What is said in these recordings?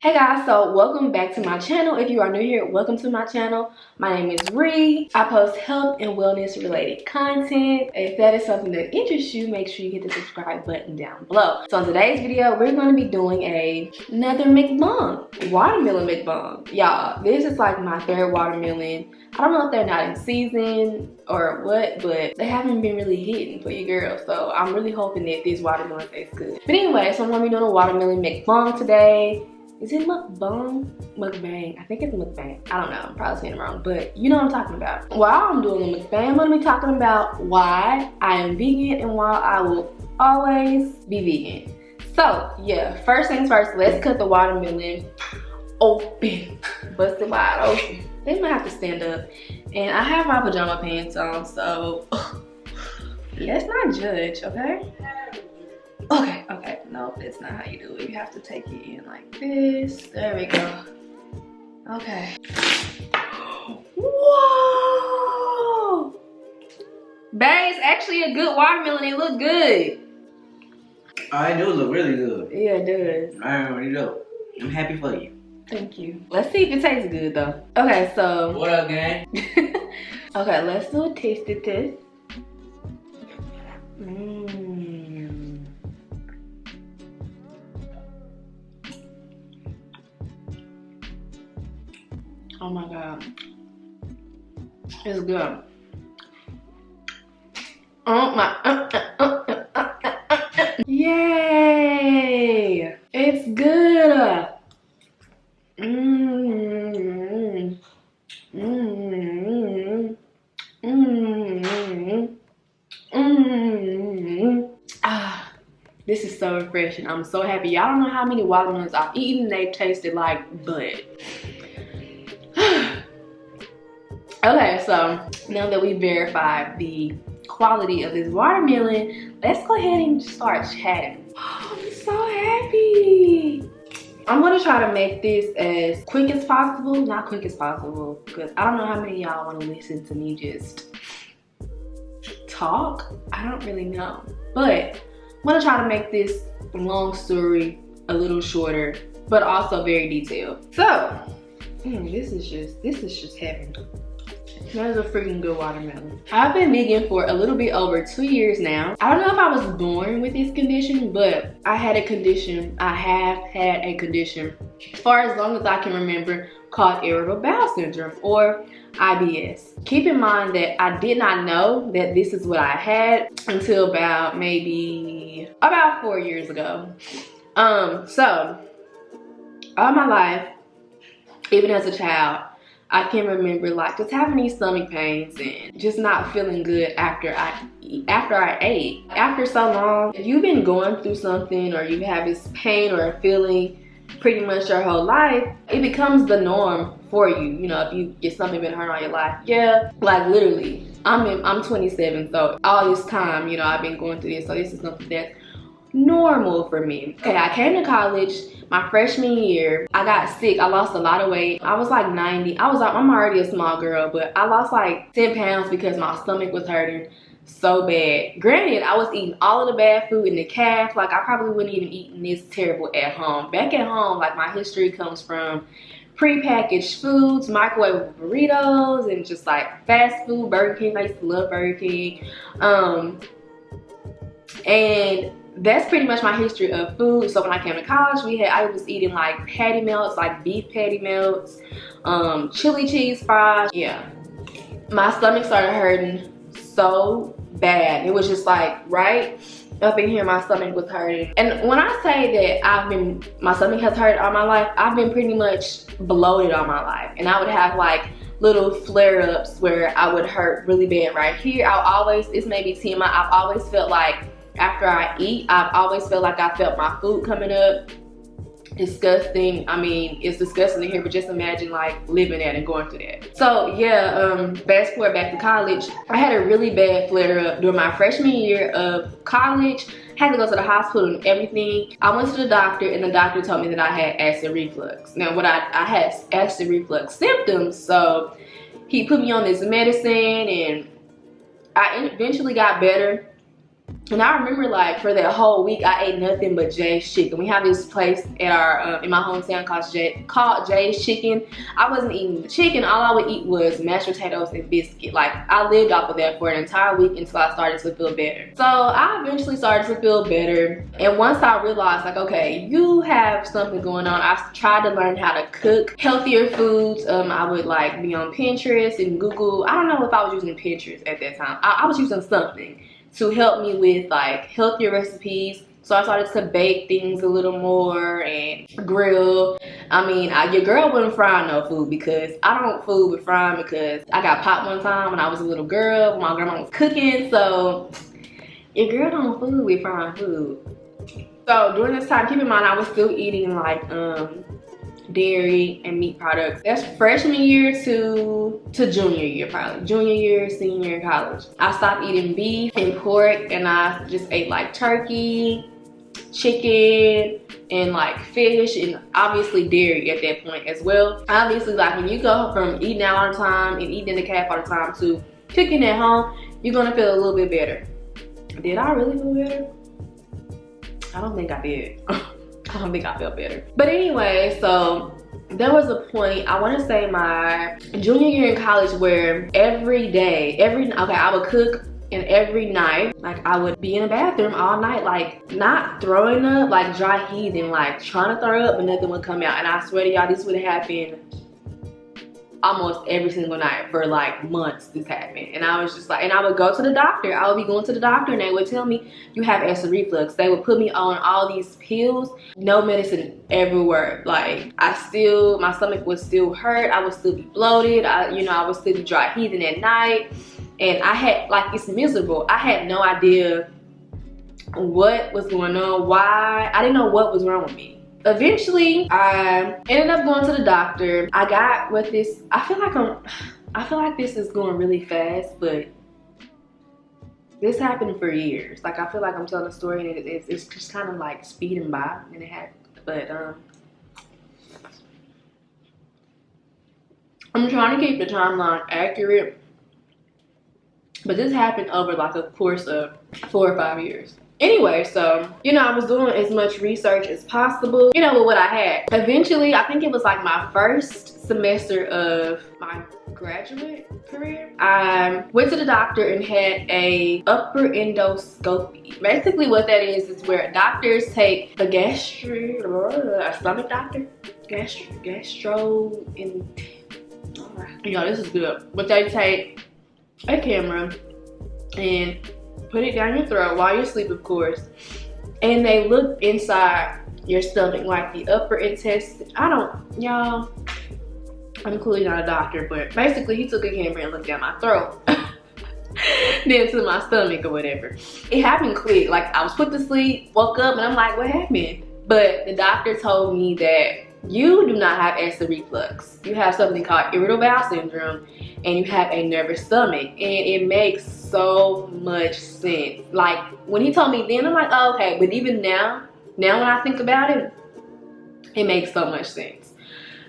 Hey guys, so welcome back to my channel. If you are new here, welcome to my channel. My name is Ree. I post health and wellness related content. If that is something that interests you, make sure you hit the subscribe button down below. So in today's video, we're going to be doing another mukbang, watermelon mukbang. Y'all, this is like my third watermelon. I don't know if they're not in season or what, but they haven't been really hitting for you girls. So I'm really hoping that this watermelon tastes good. But anyway, so I'm going to be doing a watermelon mukbang today. Is it mukbang? Mukbang. I think it's mukbang. I don't know. I'm probably saying it wrong, but you know what I'm talking about. While I'm doing the mukbang, I'm going to be talking about why I am vegan and why I will always be vegan. So, yeah. First things first, let's cut the watermelon open. Bust it wide open. They might have to stand up. And I have my pajama pants on, so let's not judge, okay? Okay, no, that's not how you do it. You have to take it in like this. There we go. Okay. Whoa! Babe, it's actually a good watermelon. It look good. Oh, it do look really good. Yeah, it does. I already know. I'm happy for you. Thank you. Let's see if it tastes good though. Okay, so. What up, gang? Okay, let's do a tasty test. Oh my god, it's good. Oh my, yay! It's good. Ah, this is so refreshing. I'm so happy. Y'all don't know how many watermelons I've eaten. They tasted like butt. Okay, so now that we verified the quality of this watermelon, let's go ahead and start chatting. Oh, I'm so happy. I'm gonna try to make this as quick as possible. Not quick as possible, because I don't know how many of y'all wanna listen to me just talk. I don't really know. But I'm gonna try to make this long story a little shorter, but also very detailed. So, this is just heaven. That is a freaking good watermelon. I've been vegan for a little bit over 2 years now. I don't know if I was born with this condition, but I have had a condition for as long as I can remember called irritable bowel syndrome, or IBS. Keep in mind that I did not know that this is what I had until about 4 years ago. So all my life, even as a child, I can remember like just having these stomach pains and just not feeling good after I ate. After so long, if you've been going through something or you have this pain or a feeling pretty much your whole life, it becomes the norm for you. You know, if you get something been hurt all your life. Yeah, like literally. I'm 27, so all this time, you know, I've been going through this. So this is something that's normal for me. Okay, I came to college my freshman year. I got sick. I lost a lot of weight. I was like 90. I'm already a small girl, but I lost like 10 pounds because my stomach was hurting so bad. Granted, I was eating all of the bad food in the calf. Like I probably wouldn't even eat this terrible at home. Back at home, like my history comes from prepackaged foods, microwave burritos, and just like fast food, Burger King. I used to love Burger King. And that's pretty much my history of food. So when I came to college, I was eating like patty melts, like beef patty melts, chili cheese fries. Yeah, my stomach started hurting so bad. It was just like right up in here, my stomach was hurting. And when I say that my stomach has hurt all my life, I've been pretty much bloated all my life. And I would have like little flare-ups where I would hurt really bad right here. It's maybe TMI, I've always felt like after I eat, I've always felt like I felt my food coming up. Disgusting. I mean, it's disgusting to hear, but just imagine like living that and going through that. So yeah, fast forward back to college. I had a really bad flare up during my freshman year of college. Had to go to the hospital and everything. I went to the doctor and the doctor told me that I had acid reflux. Now I had acid reflux symptoms, so he put me on this medicine and I eventually got better. And I remember like for that whole week I ate nothing but Jay's chicken. We have this place at our in my hometown called Jay's Chicken. I wasn't eating the chicken. All I would eat was mashed potatoes and biscuit. Like I lived off of that for an entire week until I started to feel better. So I eventually started to feel better. And once I realized like, okay, you have something going on, I tried to learn how to cook healthier foods. I would like be on Pinterest and Google. I don't know if I was using Pinterest at that time. I was using something to help me with like healthier recipes. So I started to bake things a little more and grill. I mean, your girl wouldn't fry no food because I don't food with frying because I got popped one time when I was a little girl when my grandma was cooking. So your girl don't food with frying food. So during this time, keep in mind I was still eating like dairy and meat products. That's freshman year to junior year, probably junior year, senior year in college. I stopped eating beef and pork and I just ate like turkey, chicken, and like fish, and obviously dairy at that point as well. Obviously, like when you go from eating out all the time and eating in the caf all the time to cooking at home, you're gonna feel a little bit better. Did I really feel better? I don't think I did. I don't think I felt better. But anyway, so there was a point, I want to say my junior year in college, where every day, I would cook, and every night, like I would be in the bathroom all night, like not throwing up, like dry heaving, like trying to throw up, but nothing would come out. And I swear to y'all, this would happen almost every single night for like months. This happened, and I was just like, and I would go to the doctor. I would be going to the doctor and they would tell me you have acid reflux. They would put me on all these pills, no medicine everywhere. Like my stomach would still hurt, I would still be bloated, I would still be dry heaving at night, and I had like, it's miserable. I had no idea what was going on, why. I didn't know what was wrong with me. Eventually, I ended up going to the doctor. I got with this, I feel like this is going really fast, but this happened for years. Like I feel like I'm telling a story and it's just kind of like speeding by, and it happened. But I'm trying to keep the timeline accurate, but this happened over like a course of 4 or 5 years. Anyway, so, I was doing as much research as possible, with what I had. Eventually, I think it was like my first semester of my graduate career, I went to the doctor and had a upper endoscopy. Basically what that is where doctors take the stomach doctor? This is good. But they take a camera and put it down your throat while you're asleep, of course, and they look inside your stomach, like the upper intestine. I'm clearly not a doctor, but basically he took a camera and looked down my throat then to my stomach or whatever. It happened quick. Like I was put to sleep, woke up, and I'm like, what happened? But the doctor told me that you do not have acid reflux. You have something called irritable bowel syndrome, and you have a nervous stomach. And it makes so much sense. Like when he told me then, I'm like, oh, okay. But even now when I think about it, it makes so much sense.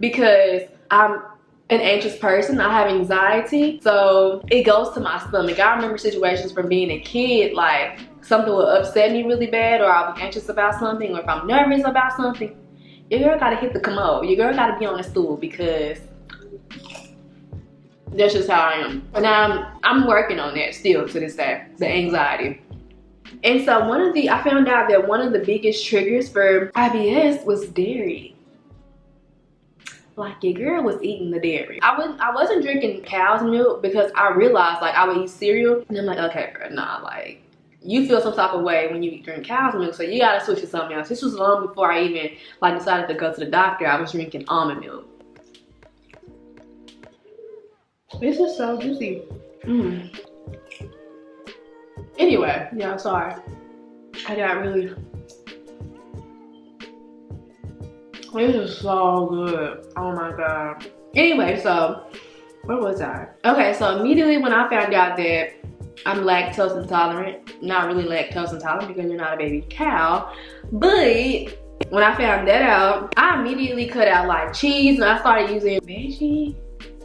Because I'm an anxious person, I have anxiety, so it goes to my stomach. I remember situations from being a kid, like something will upset me really bad, or I'll be anxious about something, or if I'm nervous about something, your girl gotta hit the commode. Your girl gotta be on the stool, because that's just how I am. And I'm working on that still to this day, the anxiety. And so I found out that one of the biggest triggers for IBS was dairy. Like your girl was eating the dairy. I wasn't drinking cow's milk because I realized like I would eat cereal and I'm like, okay, girl, nah, like you feel some type of way when you drink cow's milk, so you gotta switch to something else. This was long before I even like decided to go to the doctor. I was drinking almond milk. This is so juicy. Anyway, yeah, sorry. I got really. This is so good. Oh my god. Anyway, so where was I? Okay, so immediately when I found out that I'm lactose intolerant, not really lactose intolerant because you're not a baby cow, but when I found that out, I immediately cut out like cheese and I started using veggie.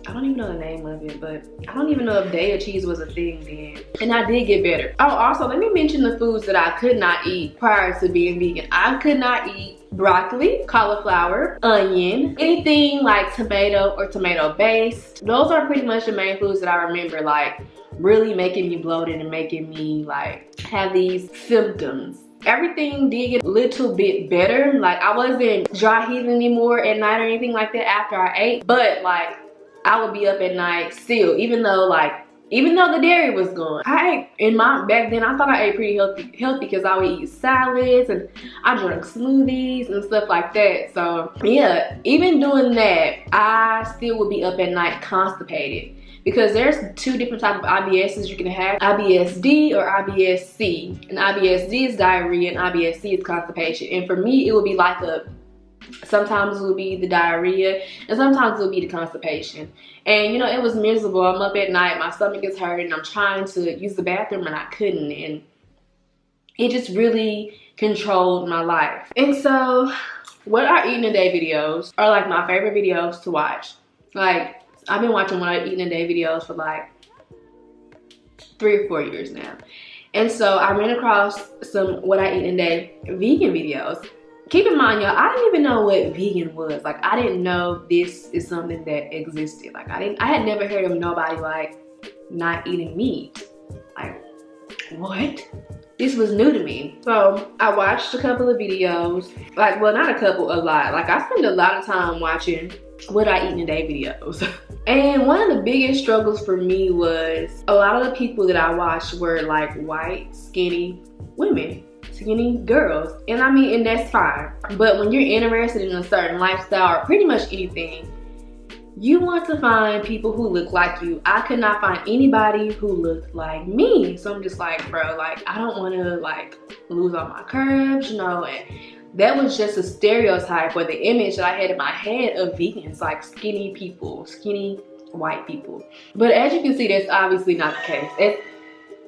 I don't even know the name of it, but I don't even know if day of cheese was a thing then. And I did get better. Oh, also, let me mention the foods that I could not eat prior to being vegan. I could not eat broccoli, cauliflower, onion, anything like tomato or tomato based. Those are pretty much the main foods that I remember like really making me bloated and making me like have these symptoms. Everything did get a little bit better. Like I wasn't dry heaving anymore at night or anything like that after I ate, but like I would be up at night still, even though the dairy was gone. Back then I thought I ate pretty healthy because I would eat salads and I drank smoothies and stuff like that. So yeah, even doing that, I still would be up at night constipated. Because there's two different types of IBSs you can have, IBS-D or IBS-C. And IBS-D is diarrhea and IBS-C is constipation. And for me, it would be like sometimes it would be the diarrhea and sometimes it would be the constipation. And you know, it was miserable. I'm up at night, my stomach is hurting, and I'm trying to use the bathroom and I couldn't. And it just really controlled my life. And so, what I eat in a day videos are like my favorite videos to watch. Like, I've been watching what I eat in a day videos for like 3 or 4 years now. And so I ran across some what I eat in a day vegan videos. Keep in mind, y'all, I didn't even know what vegan was. Like, I didn't know this is something that existed. Like, I had never heard of nobody like not eating meat. Like, what? This was new to me. So I watched a couple of videos. Like, well, not a couple, a lot. Like, I spend a lot of time watching what I eat in a day videos. And one of the biggest struggles for me was a lot of the people that I watched were like white, skinny women, skinny girls. And I mean, and that's fine. But when you're interested in a certain lifestyle or pretty much anything, you want to find people who look like you. I could not find anybody who looked like me. So I'm just like, bro, like, I don't want to like lose all my curves, you know. And that was just a stereotype or the image that I had in my head of vegans, like skinny people, skinny white people. But as you can see, that's obviously not the case.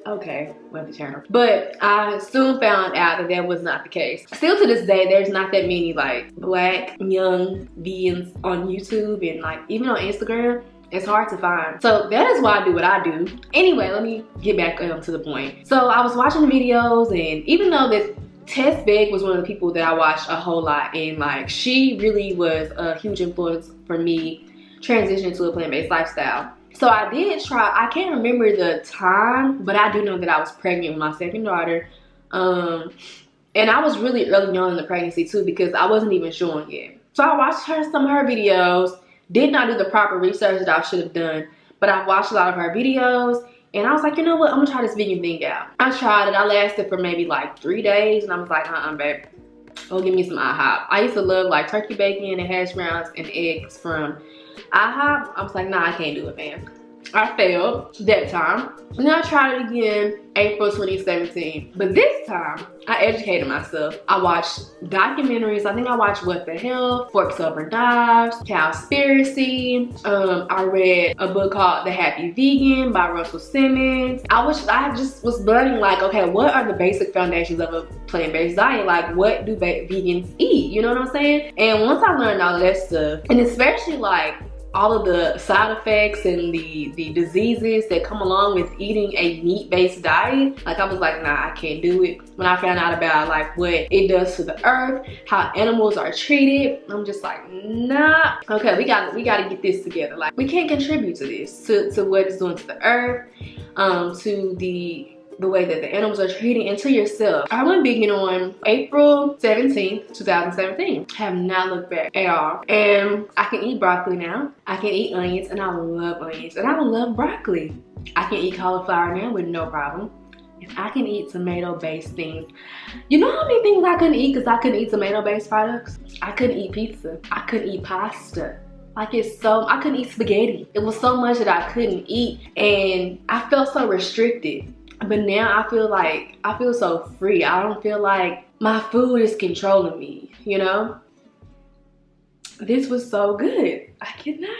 Okay, went the channel. But I soon found out that that was not the case. Still to this day, there's not that many like black young vegans on YouTube and like even on Instagram. It's hard to find. So that is why I do what I do. Anyway, let me get back to the point. So I was watching the videos, and even though this Tess Begg was one of the people that I watched a whole lot, and like she really was a huge influence for me transitioning to a plant-based lifestyle. So I did try, I can't remember the time, but I do know that I was pregnant with my second daughter. And I was really early on in the pregnancy too, because I wasn't even showing yet. So I watched some of her videos, did not do the proper research that I should have done, but I watched a lot of her videos. And I was like, you know what, I'm gonna try this vegan thing out. I tried it, I lasted for maybe like 3 days, and I was like, babe, go give me some IHOP. I used to love like turkey bacon and hash browns and eggs from IHOP. I was like, nah, I can't do it, man. I failed that time. And then I tried it again April 2017. But this time, I educated myself. I watched documentaries. I think I watched What the Hell, Forks Over Knives, Cowspiracy. I read a book called The Happy Vegan by Russell Simmons. I just was learning like, okay, what are the basic foundations of a plant-based diet? Like, what do vegans eat? You know what I'm saying? And once I learned all of that stuff, and especially like all of the side effects and the diseases that come along with eating a meat-based diet, like I was like, nah, I can't do it. When I found out about like what it does to the earth, how animals are treated, I'm just like, nah. Okay, we gotta get this together. Like, we can't contribute to this, to what it's doing to the earth, to the way that the animals are treated, and to yourself. I went vegan on April 17th, 2017. Have not looked back at all. And I can eat broccoli now. I can eat onions, and I love onions. And I love broccoli. I can eat cauliflower now with no problem. And I can eat tomato-based things. You know how many things I couldn't eat because I couldn't eat tomato-based products? I couldn't eat pizza. I couldn't eat pasta. Like, I couldn't eat spaghetti. It was so much that I couldn't eat, and I felt so restricted. But now I feel so free. I don't feel like my food is controlling me, you know? This was so good. I cannot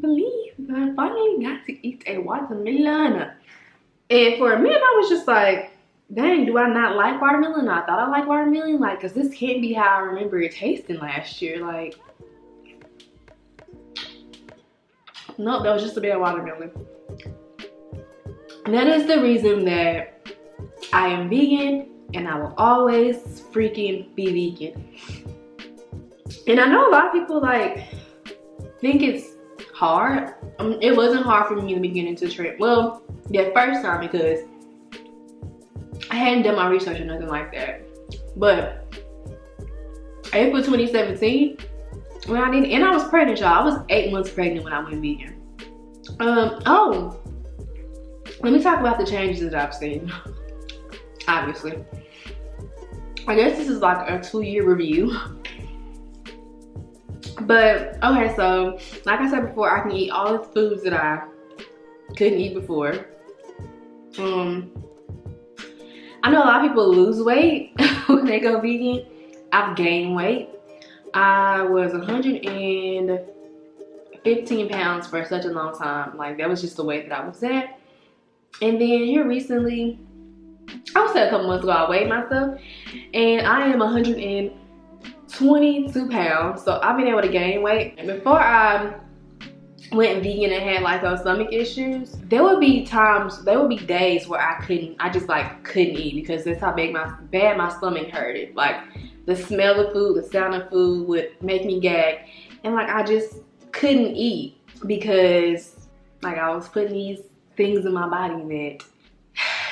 believe that I finally got to eat a watermelon. And for a minute I was just like, dang, do I not like watermelon? I thought I liked watermelon, like, cause this can't be how I remember it tasting last year. Like, Nope, that was just a bit of watermelon. And that is the reason that I am vegan, and I will always freaking be vegan. And I know a lot of people like think it's hard. It wasn't hard for me in the beginning to try. Well, the first time, because I hadn't done my research or nothing like that. But April 2017, when I did, and I was pregnant, y'all. I was 8 months pregnant when I went vegan. Oh, let me talk about the changes that I've seen. Obviously, I guess this is like a 2-year review. But okay, so like I said before, I can eat all the foods that I couldn't eat before. I know a lot of people lose weight when they go vegan. I've gained weight. I was 115 pounds for such a long time. Like, that was just the weight that I was at. And then here recently, I would say a couple months ago, I weighed myself, and I am 122 pounds. So I've been able to gain weight. And before I went vegan and had like those stomach issues, there would be days where I just like couldn't eat, because that's how bad my stomach hurted. Like, the smell of food, the sound of food would make me gag, and like I just couldn't eat because like I was putting these things in my body that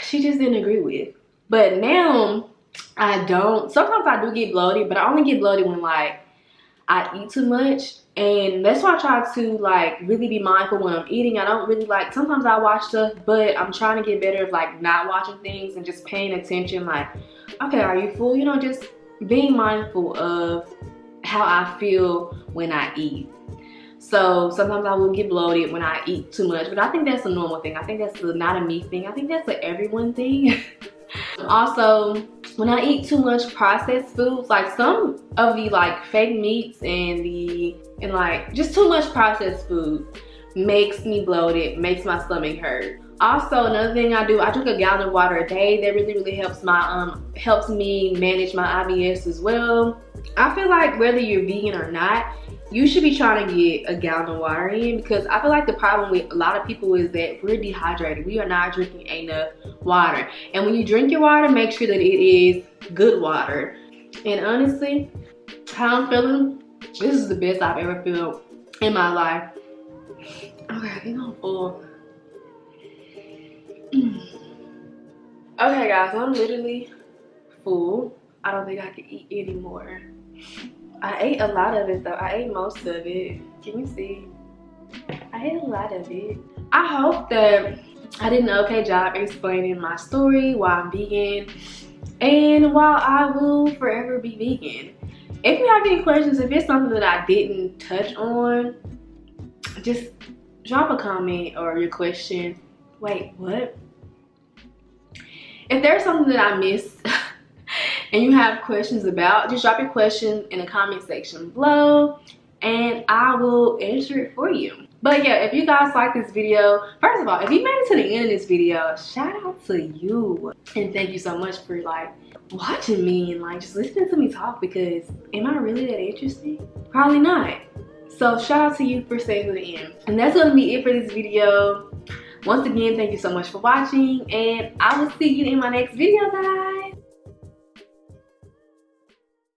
she just didn't agree with. But now I don't. Sometimes I do get bloated, but I only get bloated when like I eat too much. And that's why I try to like really be mindful when I'm eating. I don't really like, sometimes I watch stuff, but I'm trying to get better of like not watching things and just paying attention. Like, okay, are you full? You know, just being mindful of how I feel when I eat. So sometimes I will get bloated when I eat too much, but I think that's a normal thing. I think that's not a me thing. I think that's an everyone thing. Also, when I eat too much processed foods, like some of the like fake meats and like just too much processed food makes me bloated, makes my stomach hurt. Also, another thing I do, I drink a gallon of water a day. That really helps helps me manage my IBS as well. I feel like whether you're vegan or not, you should be trying to get a gallon of water in, because I feel like the problem with a lot of people is that we're dehydrated. We are not drinking enough water. And when you drink your water, make sure that it is good water. And honestly, how I'm feeling, this is the best I've ever felt in my life. Okay, I think I'm full. Okay guys, I'm literally full. I don't think I can eat anymore. I ate a lot of it though. I ate most of it. Can you see? I ate a lot of it. I hope that I did an okay job explaining my story, why I'm vegan, and why I will forever be vegan. If you have any questions, if it's something that I didn't touch on, just drop a comment or your question. Wait, what? If there's something that I missed and you have questions about, just drop your question in the comment section below and I will answer it for you. But yeah, if you guys like this video, first of all, if you made it to the end of this video, shout out to you. And thank you so much for like watching me and like just listening to me talk, because am I really that interesting? Probably not. So shout out to you for staying to the end. And that's gonna be it for this video. Once again, thank you so much for watching, and I will see you in my next video, guys.